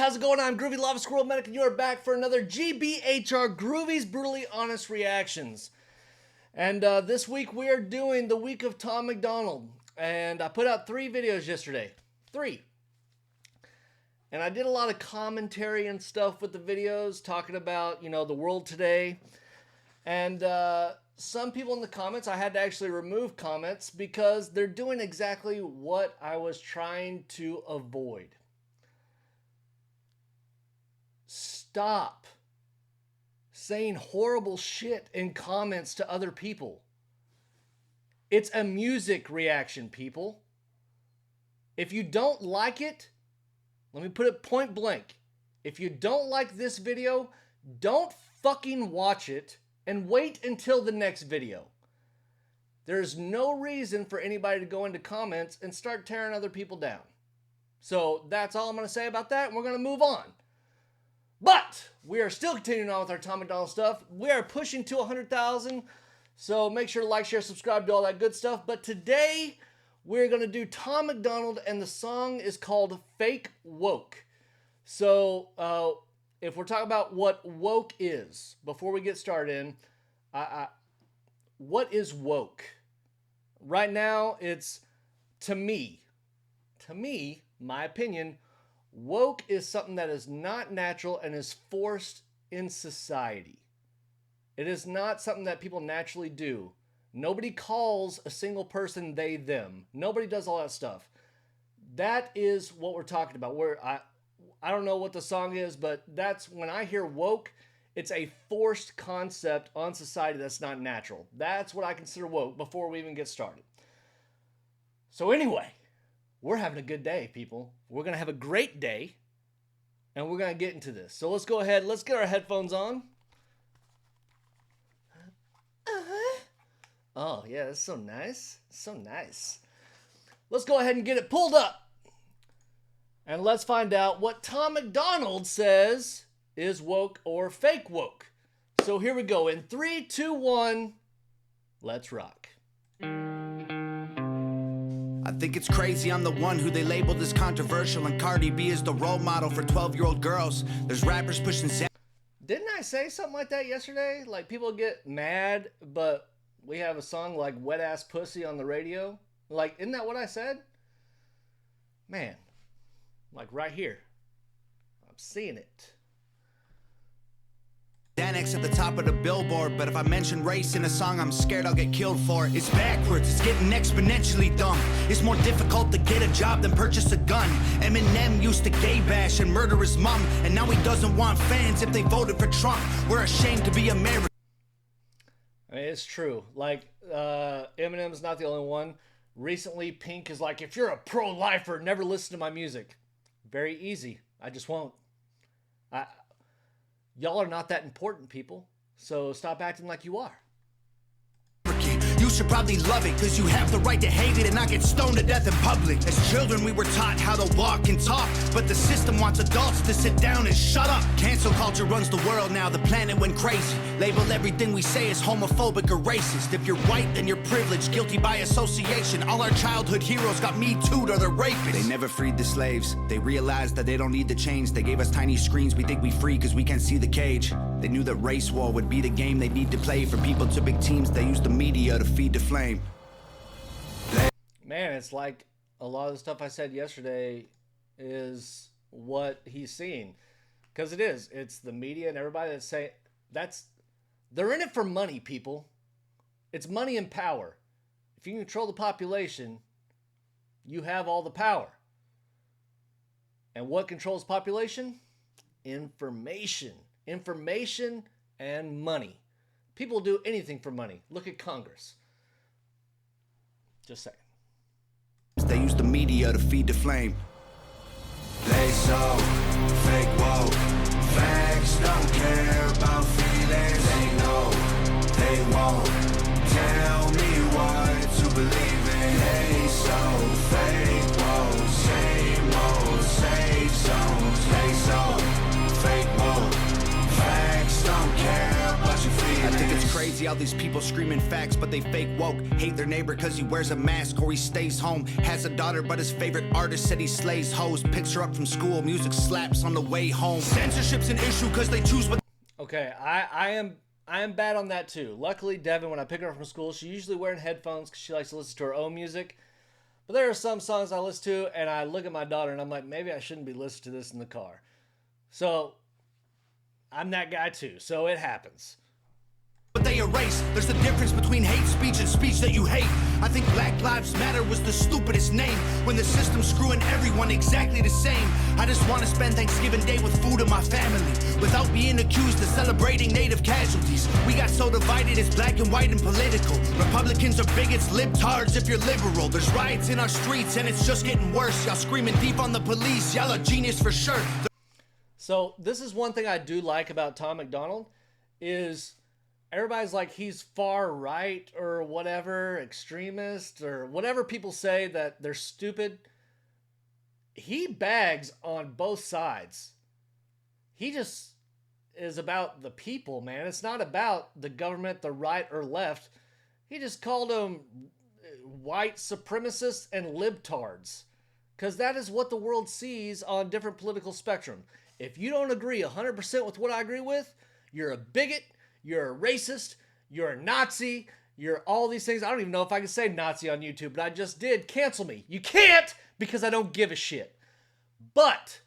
how's it going? I'm Groovy Lava Squirrel Medic, and you are back for another GBHR Groovy's Brutally Honest Reactions. And this week we are doing the week of Tom Macdonald. And I put out 3 videos yesterday. 3. And I did a lot of commentary and stuff with the videos, talking about, you know, the world today. And some people in the comments, I had to actually remove comments because they're doing exactly what I was trying to avoid. Stop saying horrible shit in comments to other people. It's a music reaction, people. If you don't like it, let me put it point blank. If you don't like this video, don't fucking watch it and wait until the next video. There's no reason for anybody to go into comments and start tearing other people down. So that's all I'm going to say about that, and we're going to move on. But we are still continuing on with our Tom Macdonald stuff. We are pushing to 100,000. So make sure to like, share, subscribe, do all that good stuff. But today we're going to do Tom Macdonald, and the song is called Fake Woke. So if we're talking about what woke is, before we get started what is woke? Right now, it's, to me, my opinion, woke is something that is not natural and is forced in society. It is not something that people naturally do. Nobody calls a single person they, them. Nobody does all that stuff. That is what we're talking about. I don't know what the song is, but that's when I hear woke, it's a forced concept on society that's not natural. That's what I consider woke before we even get started. So anyway, we're having a good day, people. We're going to have a great day, and we're going to get into this. So let's go ahead. Let's get our headphones on. Oh, yeah, that's so nice. So nice. Let's go ahead and get it pulled up. And let's find out what Tom Macdonald says is woke or fake woke. So here we go. In 3, 2, 1, let's rock. I think it's crazy I'm the one who they labeled as controversial, and Cardi B is the role model for 12-year-old girls. There's rappers pushing... Didn't I say something like that yesterday? Like, people get mad, but we have a song like Wet Ass Pussy on the radio. Like, isn't that what I said? Man, like right here. I'm seeing it. Xanax at the top of the billboard, but if I mention race in a song, I'm scared I'll get killed for it. It's backwards, it's getting exponentially dumb. It's more difficult to get a job than purchase a gun. Eminem used to gay bash and murder his mom, and now he doesn't want fans if they voted for Trump. We're ashamed to be American. I mean, it's true. Like, Eminem's not the only one. Recently, Pink is like, if you're a pro-lifer, never listen to my music. Very easy. I just won't. Y'all are not that important, people. So stop acting like you are. You should probably love it, cause you have the right to hate it and not get stoned to death in public. As children we were taught how to walk and talk, but the system wants adults to sit down and shut up. Cancel culture runs the world now, the planet went crazy. Label everything we say as homophobic or racist. If you're white, then you're privileged, guilty by association. All our childhood heroes got Me Too'd or they're rapists. They never freed the slaves. They realized that they don't need to change. They gave us tiny screens, we think we free cause we can't see the cage. They knew that race war would be the game they need to play. For people to big teams, they use the media to feed the flame. Man, it's like a lot of the stuff I said yesterday is what he's seeing. Because it is. It's the media and everybody that's saying they're in it for money, people. It's money and power. If you control the population, you have all the power. And what controls population? Information. Information and money. People do anything for money. Look at Congress. Just saying. They use the media to feed the flame. They so fake woke. Facts don't care about feelings. They know they won't tell me what to believe in. They so fake woke. Same old safe zones. They so fake woke. Facts don't care about your feelings. I think it's crazy crazy how these people screaming facts, but they fake woke. Hate their neighbor cause he wears a mask or he stays home. Has a daughter but his favorite artist said he slays hoes. Picks her up from school, music slaps on the way home. Censorship's an issue cause they choose what... Okay, I am bad on that too. Luckily, Devin, when I pick her up from school, she's usually wearing headphones because she likes to listen to her own music. But there are some songs I listen to and I look at my daughter and I'm like, maybe I shouldn't be listening to this in the car. So I'm that guy too, so it happens. But they erase. There's a difference between hate speech and speech that you hate. I think Black Lives Matter was the stupidest name when the system's screwing everyone exactly the same. I just want to spend Thanksgiving Day with food and my family without being accused of celebrating native casualties. We got so divided, it's black and white and political. Republicans are bigots, libtards if you're liberal. There's riots in our streets and it's just getting worse. Y'all screaming deep on the police, y'all are genius for sure. So this is one thing I do like about Tom Macdonald is everybody's like he's far right or whatever, extremist or whatever people say that they're stupid. He bags on both sides. He just is about the people, man. It's not about the government, the right or left. He just called them white supremacists and libtards because that is what the world sees on different political spectrum. If you don't agree 100% with what I agree with, you're a bigot, you're a racist, you're a Nazi, you're all these things. I don't even know if I can say Nazi on YouTube, but I just did. Cancel me. You can't because I don't give a shit. But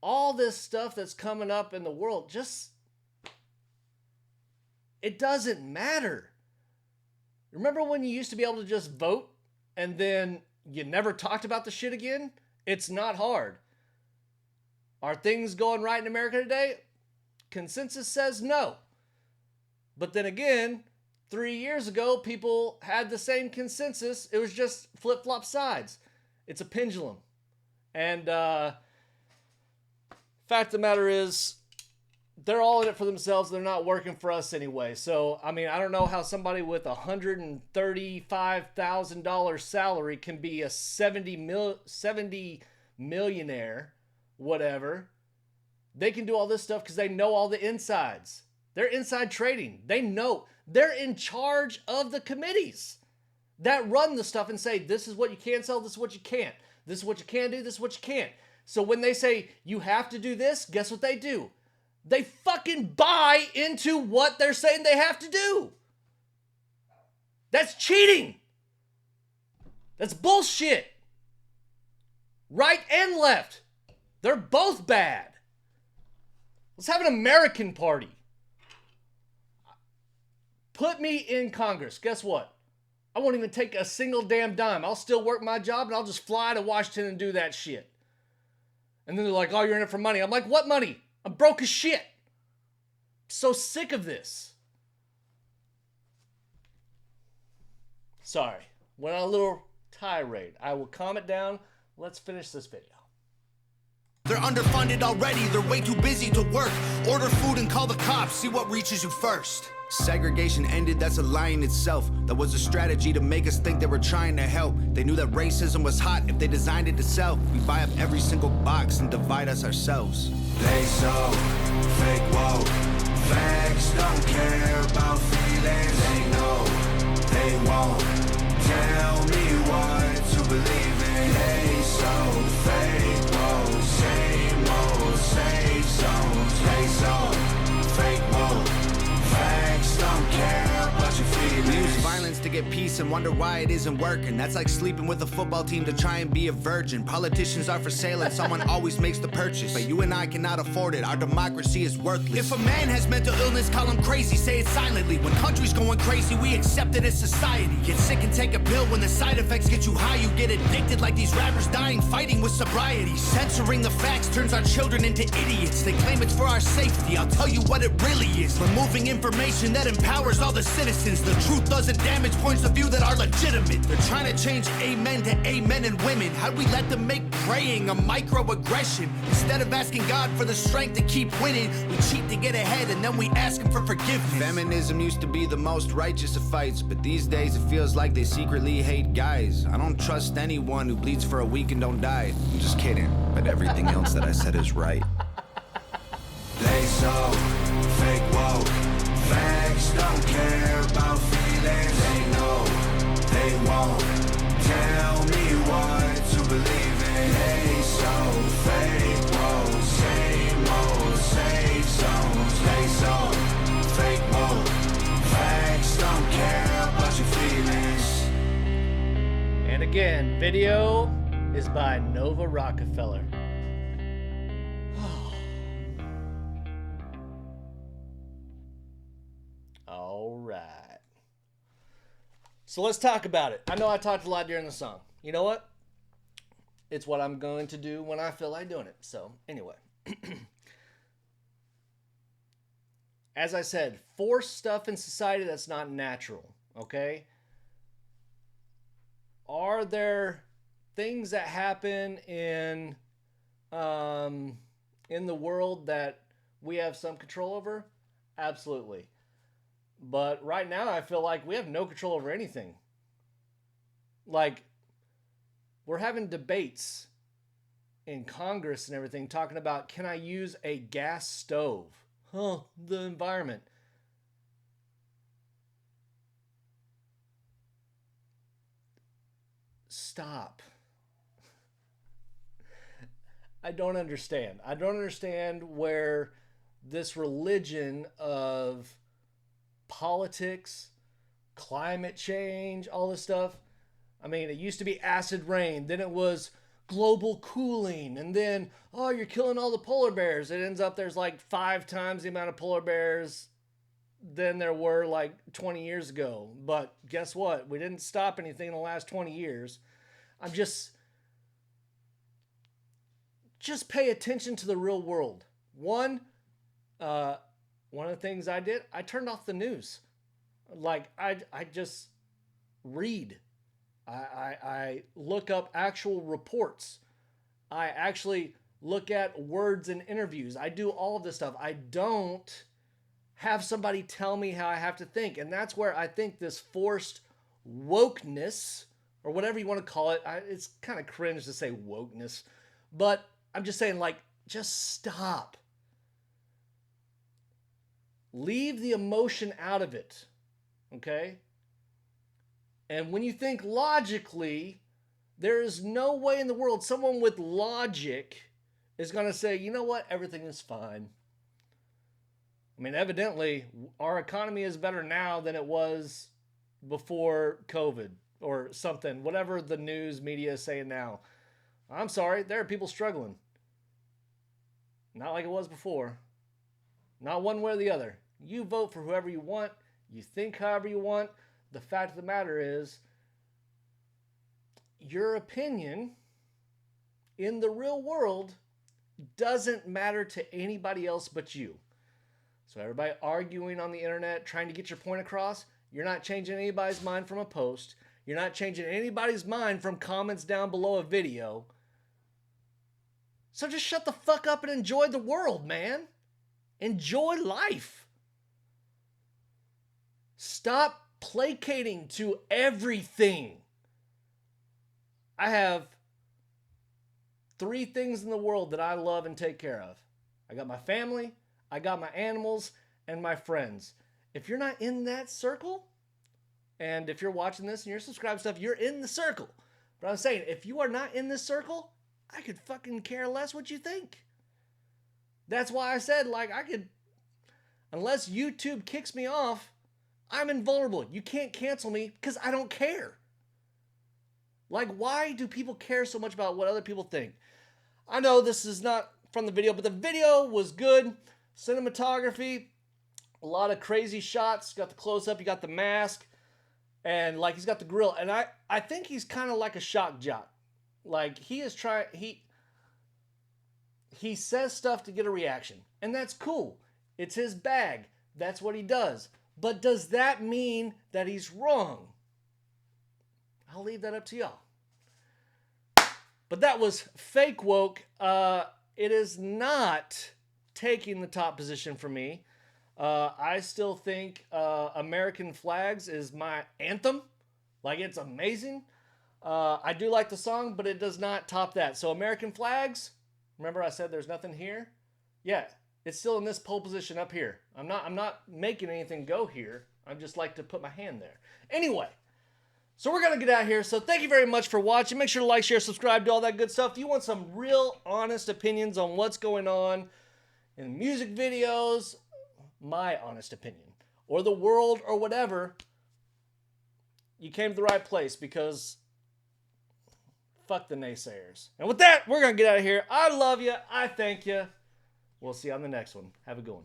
all this stuff that's coming up in the world, just, it doesn't matter. Remember when you used to be able to just vote and then you never talked about the shit again? It's not hard. Are things going right in America today? Consensus says no. But then again, 3 years ago, people had the same consensus. It was just flip-flop sides. It's a pendulum. And fact of the matter is, they're all in it for themselves. They're not working for us anyway. So, I mean, I don't know how somebody with $135,000 salary can be a 70 millionaire, whatever. They can do all this stuff because they know all the insides. They're inside trading. They know. They're in charge of the committees that run the stuff and say, this is what you can sell, this is what you can't. This is what you can do, this is what you can't. So when they say, you have to do this, guess what they do? They fucking buy into what they're saying they have to do. That's cheating. That's bullshit. Right and left. They're both bad. Let's have an American party. Put me in Congress. Guess what? I won't even take a single damn dime. I'll still work my job and I'll just fly to Washington and do that shit. And then they're like, oh, you're in it for money. I'm like, what money? I'm broke as shit. I'm so sick of this. Sorry. Went on a little tirade. I will calm it down. Let's finish this video. They're underfunded already, they're way too busy to work. Order food and call the cops, see what reaches you first. Segregation ended, that's a lie in itself. That was a strategy to make us think they were trying to help. They knew that racism was hot if they designed it to sell. We buy up every single box and divide us ourselves. They so fake woke. Facts don't care about feelings. They know they won't tell me what to believe in. They so fake woke. Same old safe zones. They so fake woke. Facts don't care about your feelings. We use violence to get peace and wonder why it isn't working. That's like sleeping with a football team to try and be a virgin. Politicians are for sale and someone always makes the purchase. But you and I cannot afford it. Our democracy is worthless. If a man has mental illness, call him crazy. Say it silently. When country's going crazy, we accept it as society. Get sick and take a pill. When the side effects get you high, you get addicted like these rappers dying, fighting with sobriety. Censoring the facts turns our children into idiots. They claim it's for our safety. I'll tell you what it really is. Removing information that empowers all the citizens. The truth doesn't damage points of view that are legitimate. They're trying to change amen to amen and women. How'd we let them make praying a microaggression? Instead of asking God for the strength to keep winning, we cheat to get ahead and then we ask him for forgiveness. Feminism used to be the most righteous of fights, but these days it feels like they secretly hate guys. I don't trust anyone who bleeds for a week and don't die. I'm just kidding, but everything else that I said is right. They so fake woke. Facts don't care about feelings. They know, they won't tell me what to believe in. They so fake, whoa, same old, safe zones. They so fake mode. Facts don't care about your feelings. And again, video is by Rockafeller. All right. So let's talk about it. I know I talked a lot during the song. You know what? It's what I'm going to do when I feel like doing it. So anyway. As I said, force stuff in society that's not natural. Okay? Are there things that happen in the world that we have some control over? Absolutely. But right now, I feel like we have no control over anything. Like, we're having debates in Congress and everything talking about, can I use a gas stove? Huh, the environment. Stop. I don't understand. I don't understand where this religion of politics, climate change, all this stuff. I mean, it used to be acid rain, then it was global cooling, and then, oh, you're killing all the polar bears. It ends up there's like 5 times the amount of polar bears than there were like 20 years ago. But guess what? We didn't stop anything in the last 20 years. I'm just pay attention to the real world. One of the things I did, I turned off the news. Like, I just read. I look up actual reports. I actually look at words in interviews. I do all of this stuff. I don't have somebody tell me how I have to think. And that's where I think this forced wokeness, or whatever you want to call it, it's kind of cringe to say wokeness, but I'm just saying, like, just stop. Leave the emotion out of it, okay? And when you think logically, there is no way in the world someone with logic is going to say, you know what, everything is fine. I mean, evidently, our economy is better now than it was before COVID or something, whatever the news media is saying now. I'm sorry, there are people struggling. Not like it was before. Not one way or the other. You vote for whoever you want. You think however you want. The fact of the matter is, your opinion in the real world doesn't matter to anybody else but you. So everybody arguing on the internet, trying to get your point across, you're not changing anybody's mind from a post. You're not changing anybody's mind from comments down below a video. So just shut the fuck up and enjoy the world, man. Enjoy life. Stop placating to everything. I have 3 things in the world that I love and take care of. I got my family, I got my animals, and my friends. If you're not in that circle, and if you're watching this and you're subscribed stuff, you're in the circle. But I'm saying, if you are not in this circle, I could fucking care less what you think. That's why I said, like, unless YouTube kicks me off, I'm invulnerable. You can't cancel me because I don't care. Like, why do people care so much about what other people think? I know this is not from the video, but the video was good. Cinematography, a lot of crazy shots. Got the close-up, you got the mask, and like he's got the grill. And I think he's kind of like a shock jock. Like, he says stuff to get a reaction, and that's cool. It's his bag. That's what he does. But does that mean that he's wrong? I'll leave that up to y'all. But that was fake woke. It is not taking the top position for me. I still think American Flags is my anthem. Like, it's amazing. I do like the song, but it does not top that. So American Flags, remember I said there's nothing here? Yeah, It's still in this pole position up here. I'm not making anything go here. I just like to put my hand there. Anyway, so we're going to get out of here. So thank you very much for watching. Make sure to like, share, subscribe, do all that good stuff. If you want some real honest opinions on what's going on in music videos, my honest opinion, or the world or whatever, you came to the right place, because fuck the naysayers. And with that, we're going to get out of here. I love you. I thank you. We'll see you on the next one. Have a good one.